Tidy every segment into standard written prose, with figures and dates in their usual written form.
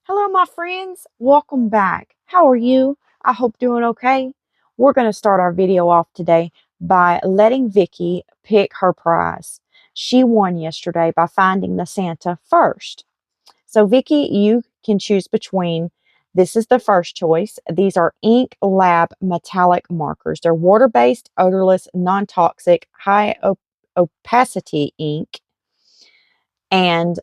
Hello, my friends. Welcome back. How are you? I hope doing okay. We're going to start our video off today by letting Vicky pick her prize. She won yesterday by finding the Santa first. So, Vicky, you can choose between. This is the first choice. These are Ink Lab metallic markers. They're water-based, odorless, non-toxic, high opacity ink. And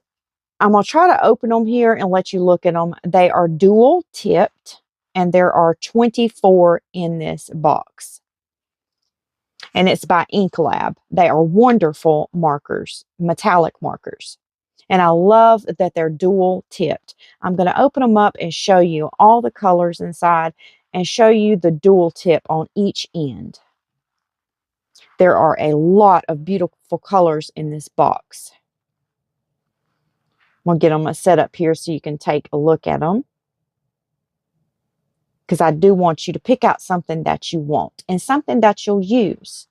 I'm going to try to open them here and let you look at them. They are dual tipped and there are 24 in this box. And it's by Ink Lab. They are wonderful markers, metallic markers. And I love that they're dual tipped. I'm going to open them up and show you all the colors inside and show you the dual tip on each end. There are a lot of beautiful colors in this box. We'll get them set up here so you can take a look at them, because I do want you to pick out something that you want and something that you'll use.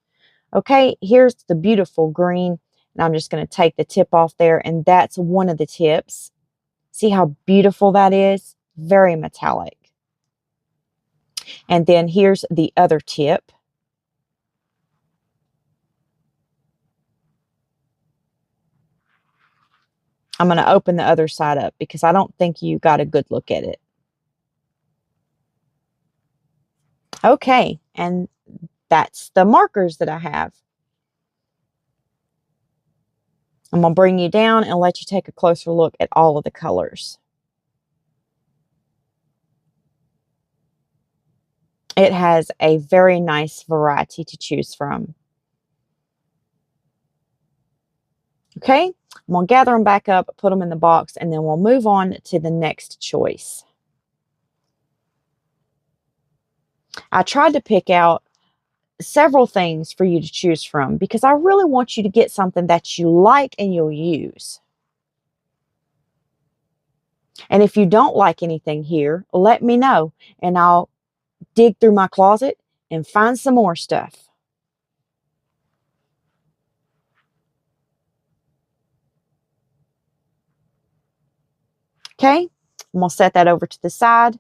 Okay, here's the beautiful green, and I'm just going to take the tip off there, and that's one of the tips. See how beautiful that is? Very metallic. And then here's the other tip. I'm going to open the other side up because I don't think you got a good look at it. Okay, and that's the markers that I have. I'm going to bring you down and let you take a closer look at all of the colors. It has a very nice variety to choose from. Okay, I'm going to gather them back up, put them in the box, and then we'll move on to the next choice. I tried to pick out several things for you to choose from because I really want you to get something that you like and you'll use. And if you don't like anything here, let me know and I'll dig through my closet and find some more stuff. Okay, I'm going to set that over to the side.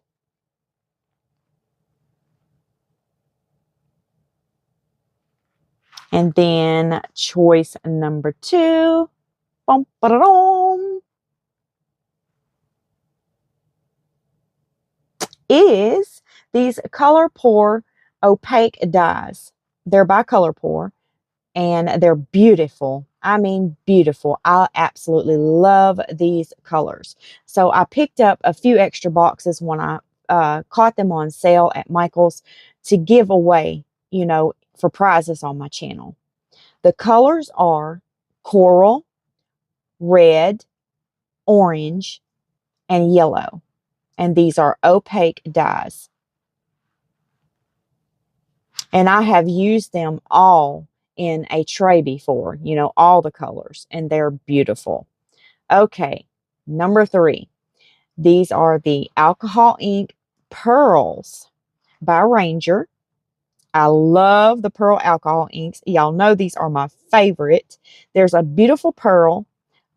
And then choice number 2, bum, ba-da-dum, is these Color Pour opaque dies. They're by Color Pour and they're beautiful. I mean, beautiful. I absolutely love these colors. So I picked up a few extra boxes when I caught them on sale at Michael's to give away, you know, for prizes on my channel. The colors are coral, red, orange, and yellow. And these are opaque dies. And I have used them all in a tray before, you know, all the colors, and they're beautiful. Okay, number 3. These are the alcohol ink pearls by Ranger. I love the pearl alcohol inks. Y'all know these are my favorite. There's a beautiful pearl,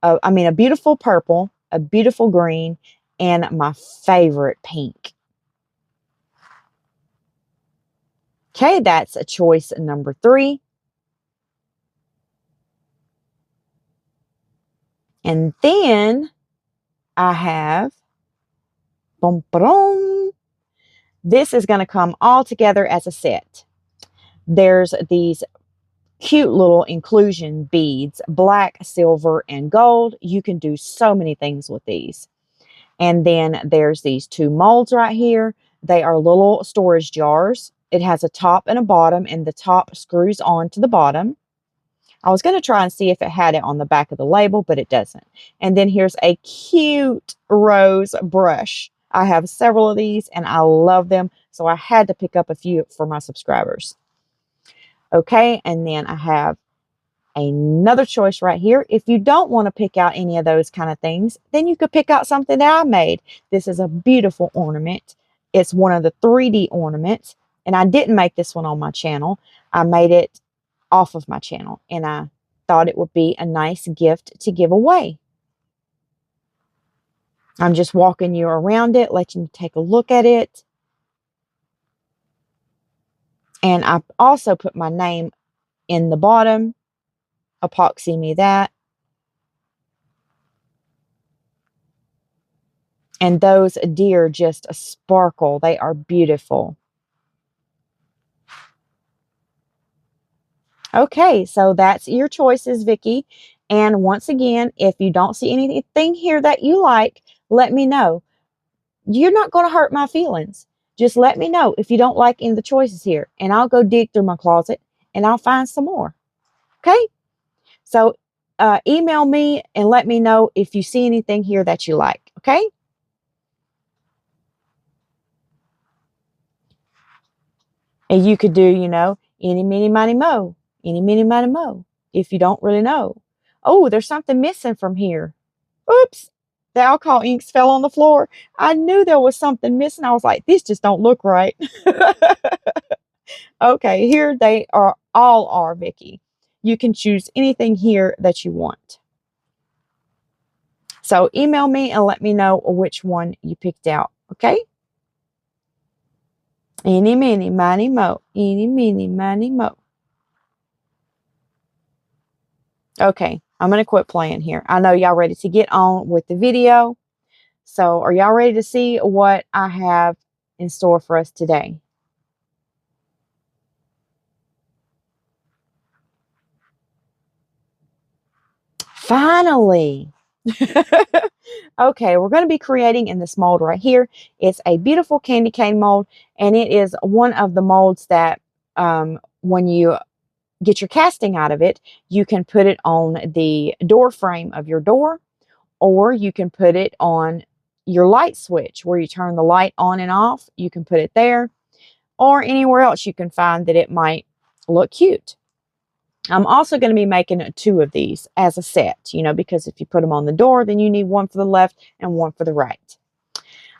a beautiful purple, a beautiful green, and my favorite pink. Okay, that's a choice number 3. And then I have, boom, boom. This is going to come all together as a set. There's these cute little inclusion beads, black, silver, and gold. You can do so many things with these. And then there's these 2 molds right here. They are little storage jars. It has a top and a bottom, and the top screws on to the bottom. I was going to try and see if it had it on the back of the label, but it doesn't. And then here's a cute rose brush. I have several of these and I love them, so I had to pick up a few for my subscribers. Okay, and then I have another choice right here. If you don't want to pick out any of those kind of things, then you could pick out something that I made. This is a beautiful ornament. It's one of the 3D ornaments, and I didn't make this one on my channel. I made it off of my channel, and I thought it would be a nice gift to give away. I'm just walking you around it, letting you take a look at it. And I also put my name in the bottom. Epoxy me that. And those deer just sparkle. They are beautiful. Okay, so that's your choices, Vicki. And once again, if you don't see anything here that you like, let me know. You're not going to hurt my feelings. Just let me know if you don't like any of the choices here, and I'll go dig through my closet and I'll find some more. Okay? So email me and let me know if you see anything here that you like. Okay? And you could do, any, mini, miny, mo. Any, mini, miny, mo. If you don't really know. Oh, there's something missing from here. Oops. The alcohol inks fell on the floor. I knew there was something missing. I was like, this just don't look right. Okay, here they all are, Vicki. You can choose anything here that you want. So email me and let me know which one you picked out, okay? Eeny, meeny, miny, mo. Eeny, meeny, miny, mo. Okay, I'm going to quit playing here. I know y'all ready to get on with the video. So are y'all ready to see what I have in store for us today? Finally. Okay, we're going to be creating in this mold right here. It's a beautiful candy cane mold, and it is one of the molds that when you get your casting out of it, you can put it on the door frame of your door, or you can put it on your light switch where you turn the light on and off. You can put it there, or anywhere else you can find that it might look cute. I'm also going to be making 2 of these as a set, because if you put them on the door, then you need one for the left and one for the right.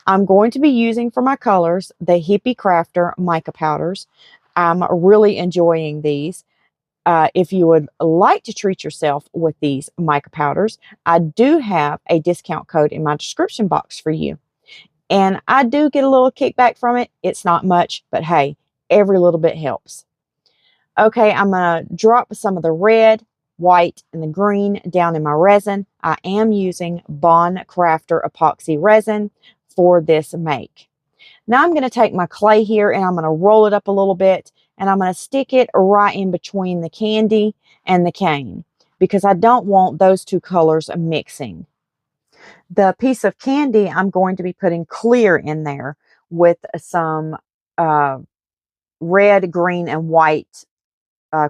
I'm going to be using for my colors the Hippie Crafter mica powders. I'm really enjoying these. If you would like to treat yourself with these mica powders, I do have a discount code in my description box for you. And I do get a little kickback from it. It's not much, but hey, every little bit helps. Okay, I'm going to drop some of the red, white, and the green down in my resin. I am using Bond Crafter epoxy resin for this make. Now I'm going to take my clay here and I'm going to roll it up a little bit, and I'm going to stick it right in between the candy and the cane because I don't want those 2 colors mixing. The piece of candy, I'm going to be putting clear in there with some red, green, and white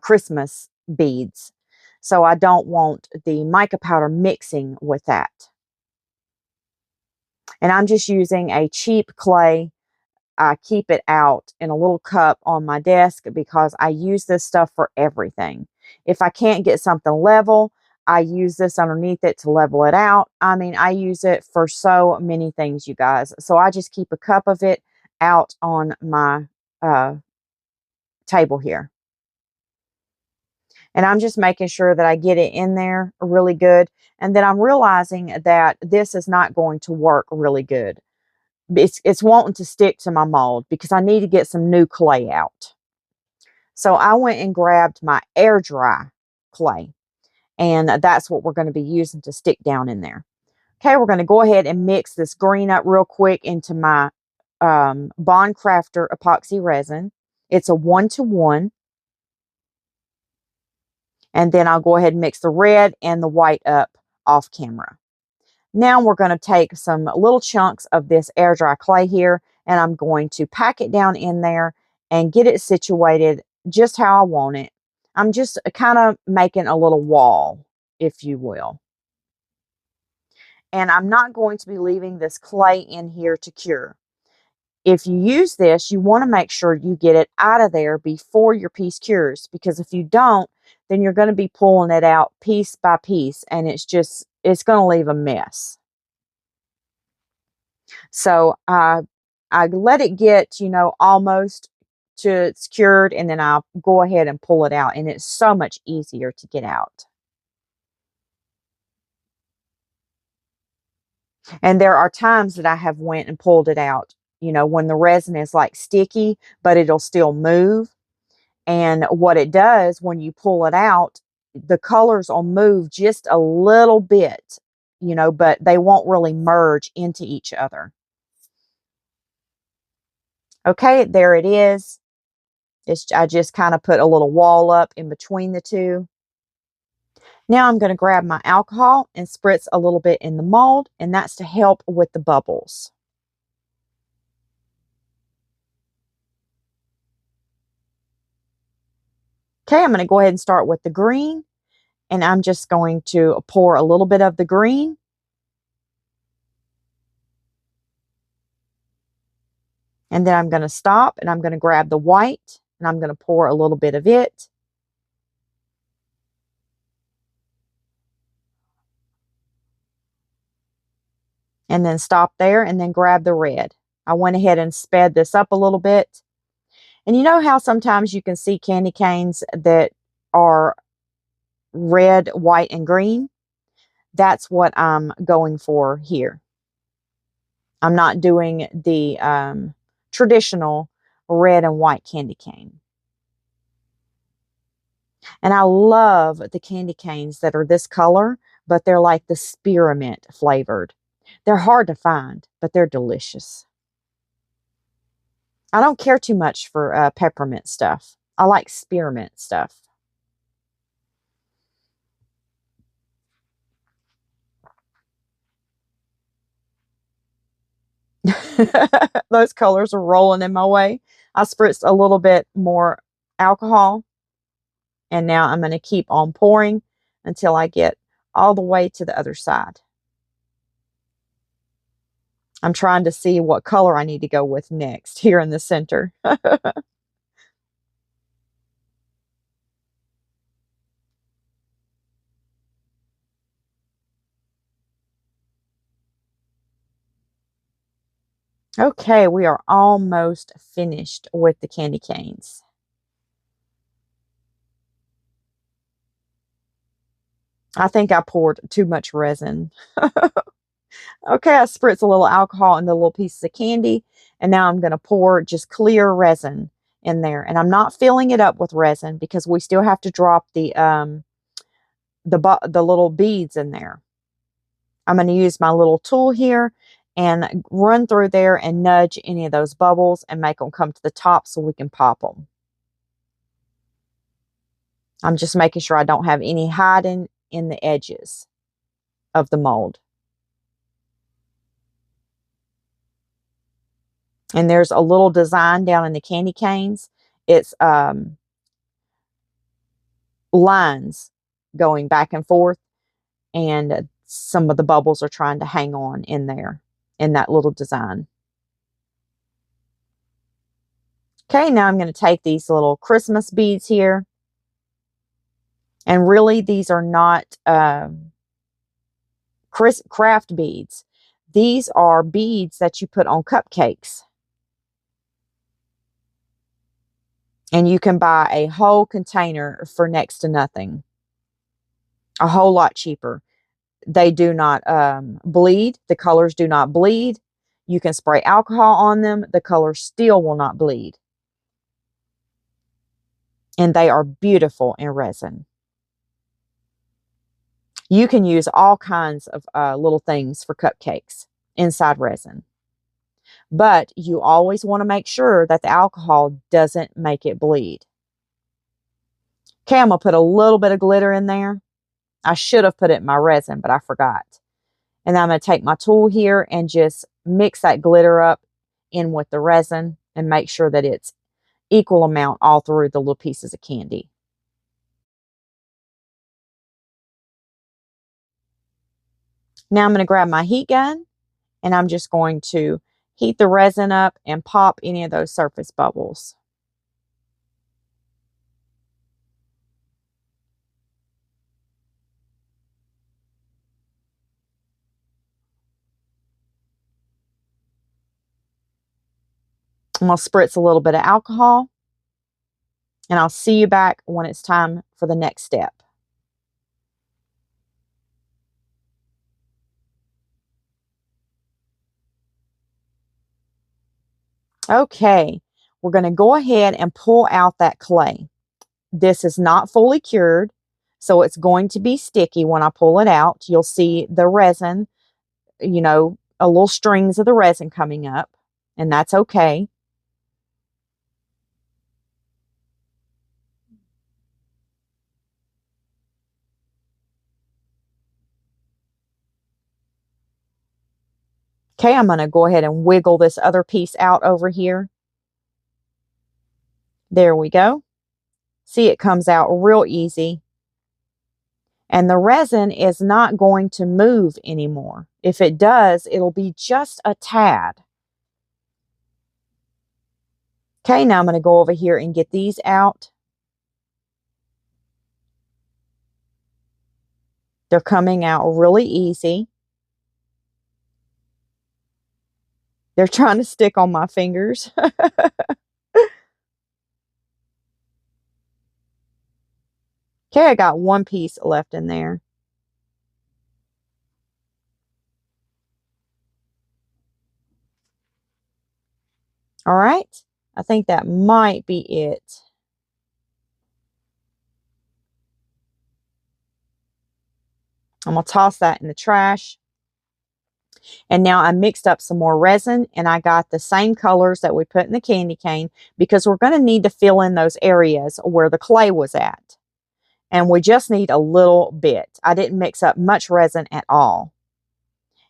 Christmas beads. So I don't want the mica powder mixing with that. And I'm just using a cheap clay. I keep it out in a little cup on my desk because I use this stuff for everything. If I can't get something level, I use this underneath it to level it out. I mean, I use it for so many things, you guys. So I just keep a cup of it out on my table here. And I'm just making sure that I get it in there really good. And then I'm realizing that this is not going to work really good. It's wanting to stick to my mold because I need to get some new clay out. So I went and grabbed my air dry clay, and that's what we're going to be using to stick down in there. Okay, we're going to go ahead and mix this green up real quick into my Bond Crafter epoxy resin. It's a 1-to-1. And then I'll go ahead and mix the red and the white up off camera. Now we're going to take some little chunks of this air dry clay here, and I'm going to pack it down in there and get it situated just how I want it. I'm just kind of making a little wall, if you will. And I'm not going to be leaving this clay in here to cure. If you use this, you want to make sure you get it out of there before your piece cures, because if you don't, then you're going to be pulling it out piece by piece, and it's going to leave a mess. So I let it get, almost to it's cured, and then I'll go ahead and pull it out, and it's so much easier to get out. And there are times that I have went and pulled it out, you know, when the resin is like sticky, but it'll still move. And what it does when you pull it out, the colors will move just a little bit, you know, but they won't really merge into each other. Okay, there it is. I just kind of put a little wall up in between the two. Now I'm going to grab my alcohol and spritz a little bit in the mold, and that's to help with the bubbles. Okay, I'm going to go ahead and start with the green, and I'm just going to pour a little bit of the green. And then I'm going to stop, and I'm going to grab the white, and I'm going to pour a little bit of it. And then stop there, and then grab the red. I went ahead and sped this up a little bit. And you know how sometimes you can see candy canes that are red, white, and green? That's what I'm going for here. I'm not doing the traditional red and white candy cane. And I love the candy canes that are this color, but they're like the spearmint flavored. They're hard to find, but they're delicious. I don't care too much for peppermint stuff. I like spearmint stuff. Those colors are rolling in my way. I spritzed a little bit more alcohol, and now I'm going to keep on pouring until I get all the way to the other side. I'm trying to see what color I need to go with next here in the center. Okay, we are almost finished with the candy canes. I think I poured too much resin. Okay, I spritz a little alcohol in the little pieces of candy, and now I'm going to pour just clear resin in there. And I'm not filling it up with resin because we still have to drop the little beads in there. I'm going to use my little tool here and run through there and nudge any of those bubbles and make them come to the top so we can pop them. I'm just making sure I don't have any hiding in the edges of the mold. And there's a little design down in the candy canes. It's lines going back and forth, and some of the bubbles are trying to hang on in there in that little design. Okay, now I'm going to take these little Christmas beads here. And really, these are not craft beads. These are beads that you put on cupcakes. And you can buy a whole container for next to nothing. A whole lot cheaper. They do not bleed. The colors do not bleed. You can spray alcohol on them. The colors still will not bleed. And they are beautiful in resin. You can use all kinds of little things for cupcakes inside resin. But you always want to make sure that the alcohol doesn't make it bleed. Okay, I'm going to put a little bit of glitter in there. I should have put it in my resin, but I forgot. And I'm going to take my tool here and just mix that glitter up in with the resin and make sure that it's equal amount all through the little pieces of candy. Now I'm going to grab my heat gun, and I'm just going to heat the resin up and pop any of those surface bubbles. I'm going to spritz a little bit of alcohol, and I'll see you back when it's time for the next step. Okay, we're going to go ahead and pull out that clay. This is not fully cured, so it's going to be sticky when I pull it out. You'll see the resin, you know, a little strings of the resin coming up, and that's okay. Okay, I'm going to go ahead and wiggle this other piece out over here. There we go. See, it comes out real easy. And the resin is not going to move anymore. If it does, it'll be just a tad. Okay, now I'm going to go over here and get these out. They're coming out really easy. They're trying to stick on my fingers. Okay, I got one piece left in there. All right, I think that might be it. I'm going to toss that in the trash. And now I mixed up some more resin, and I got the same colors that we put in the candy cane because we're going to need to fill in those areas where the clay was at. And we just need a little bit. I didn't mix up much resin at all.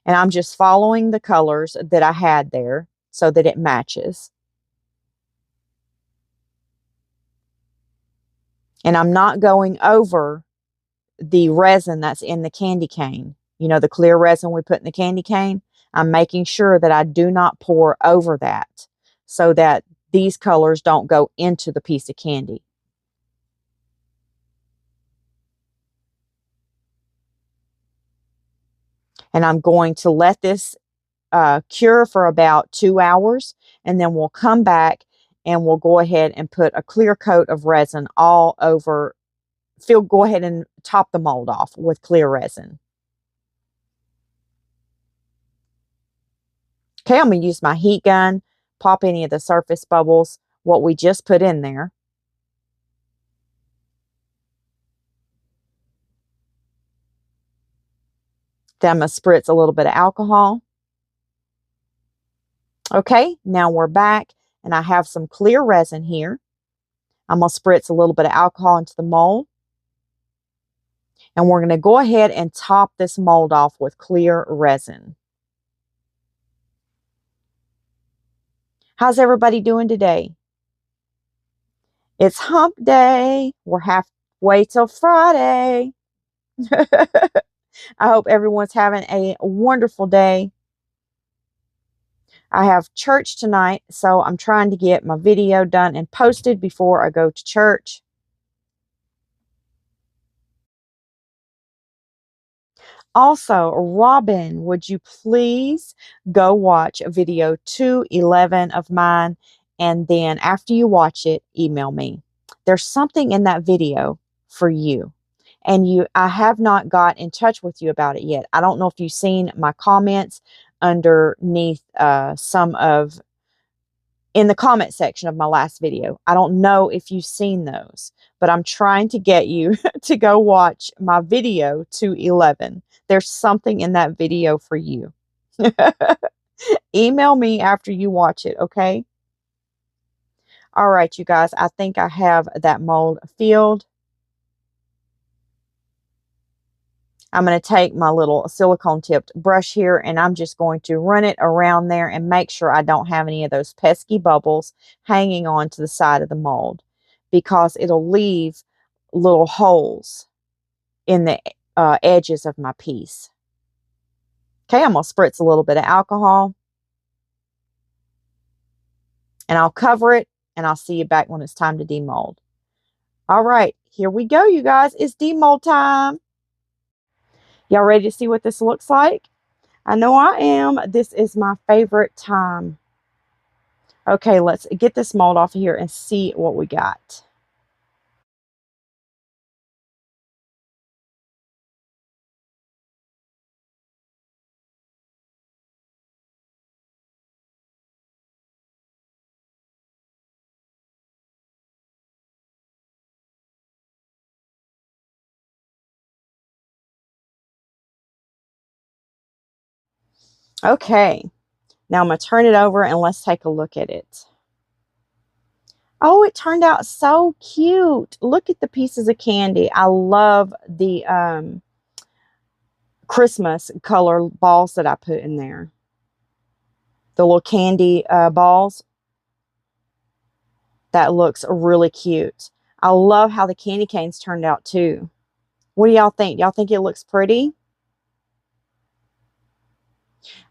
And I'm just following the colors that I had there so that it matches. And I'm not going over the resin that's in the candy cane. You know, the clear resin we put in the candy cane. I'm making sure that I do not pour over that so that these colors don't go into the piece of candy. And I'm going to let this cure for about 2 hours, and then we'll come back and we'll go ahead and put a clear coat of resin all over. Go ahead and top the mold off with clear resin. Okay, I'm going to use my heat gun, pop any of the surface bubbles, what we just put in there. Then I'm going to spritz a little bit of alcohol. Okay, now we're back, and I have some clear resin here. I'm going to spritz a little bit of alcohol into the mold. And we're going to go ahead and top this mold off with clear resin. How's everybody doing today? It's hump day. We're halfway till Friday. I hope everyone's having a wonderful day. I have church tonight, so I'm trying to get my video done and posted before I go to church. Also, Robin, would you please go watch video 211 of mine, and then after you watch it, email me. There's something in that video for you. And I have not got in touch with you about it yet. I don't know if you've seen my comments underneath in the comment section of my last video. I don't know if you've seen those, but I'm trying to get you to go watch my video 211. There's something in that video for you. Email me after you watch it, okay? All right, you guys, I think I have that mold filled. I'm going to take my little silicone tipped brush here, and I'm just going to run it around there and make sure I don't have any of those pesky bubbles hanging on to the side of the mold, because it'll leave little holes in the edges of my piece. Okay, I'm going to spritz a little bit of alcohol, and I'll cover it, and I'll see you back when it's time to demold. All right, here we go, you guys. It's demold time. Y'all ready to see what this looks like? I know I am. This is my favorite time. Okay, let's get this mold off of here and see what we got. Okay, now I'm going to turn it over and let's take a look at it. Oh, it turned out so cute. Look at the pieces of candy. I love the Christmas color balls that I put in there. The little candy balls. That looks really cute. I love how the candy canes turned out too. What do y'all think? Y'all think it looks pretty?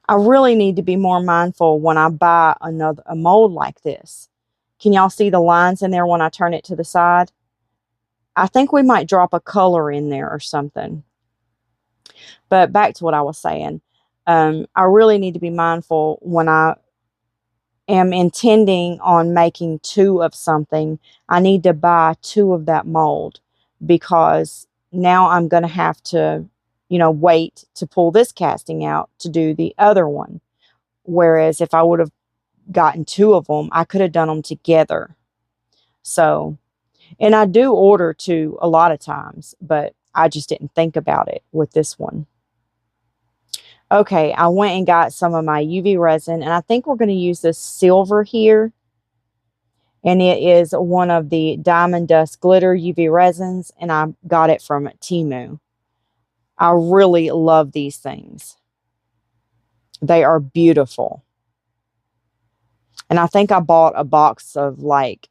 I really need to be more mindful when I buy a mold like this. Can y'all see the lines in there when I turn it to the side? I think we might drop a color in there or something. But back to what I was saying. I really need to be mindful when I am intending on making 2 of something. I need to buy 2 of that mold, because now I'm going to have to, wait to pull this casting out to do the other one. Whereas if I would have gotten 2 of them, I could have done them together. So, and I do order 2 a lot of times, but I just didn't think about it with this one. Okay, I went and got some of my UV resin, and I think we're going to use this silver here. And it is one of the Diamond Dust Glitter UV resins, and I got it from Temu. I really love these things. They are beautiful. And I think I bought a box of like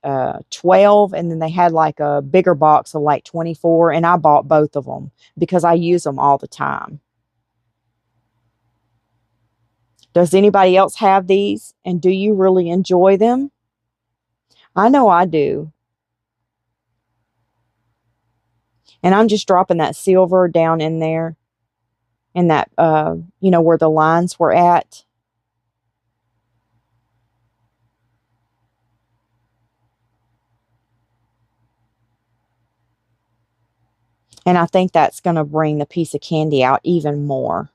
12, and then they had like a bigger box of like 24, and I bought both of them because I use them all the time. Does anybody else have these, and do you really enjoy them? I know I do. And I'm just dropping that silver down in there, in that, where the lines were at. And I think that's going to bring the piece of candy out even more.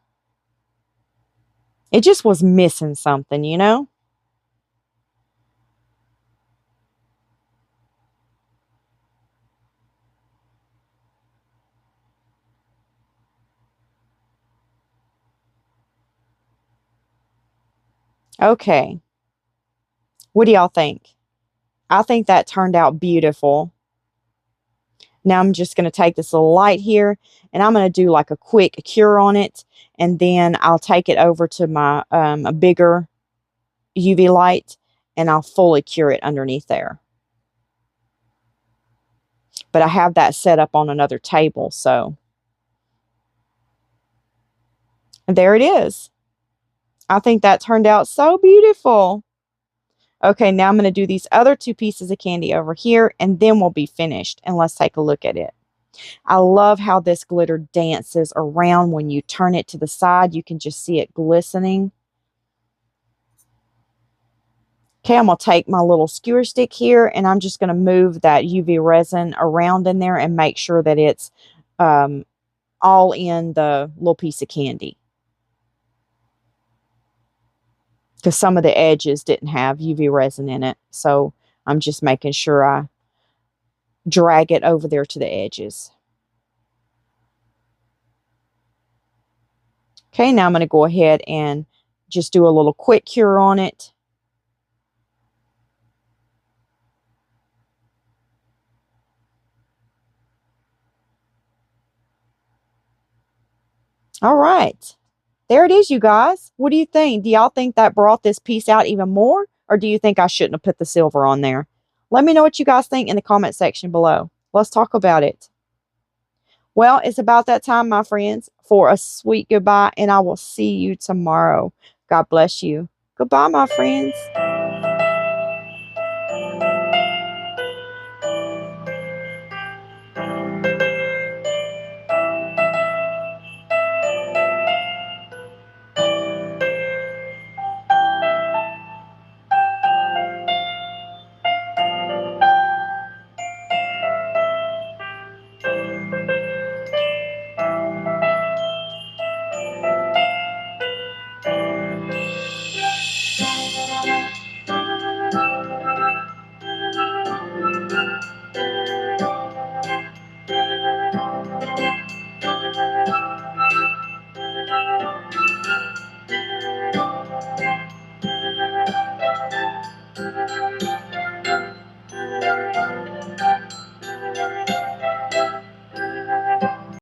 It just was missing something, you know? Okay. What do y'all think? I think that turned out beautiful. Now I'm just going to take this little light here, and I'm going to do like a quick cure on it. And then I'll take it over to my a bigger UV light, and I'll fully cure it underneath there. But I have that set up on another table, so there it is. I think that turned out so beautiful. Okay, now I'm going to do these other 2 pieces of candy over here, and then we'll be finished. And let's take a look at it. I love how this glitter dances around when you turn it to the side. You can just see it glistening. Okay, I'm going to take my little skewer stick here, and I'm just going to move that UV resin around in there and make sure that it's all in the little piece of candy. Because some of the edges didn't have UV resin in it. So I'm just making sure I drag it over there to the edges. Okay, now I'm going to go ahead and just do a little quick cure on it. All right. There it is, you guys. What do you think? Do y'all think that brought this piece out even more? Or do you think I shouldn't have put the silver on there? Let me know what you guys think in the comment section below. Let's talk about it. Well, it's about that time, my friends, for a sweet goodbye, and I will see you tomorrow. God bless you. Goodbye, my friends.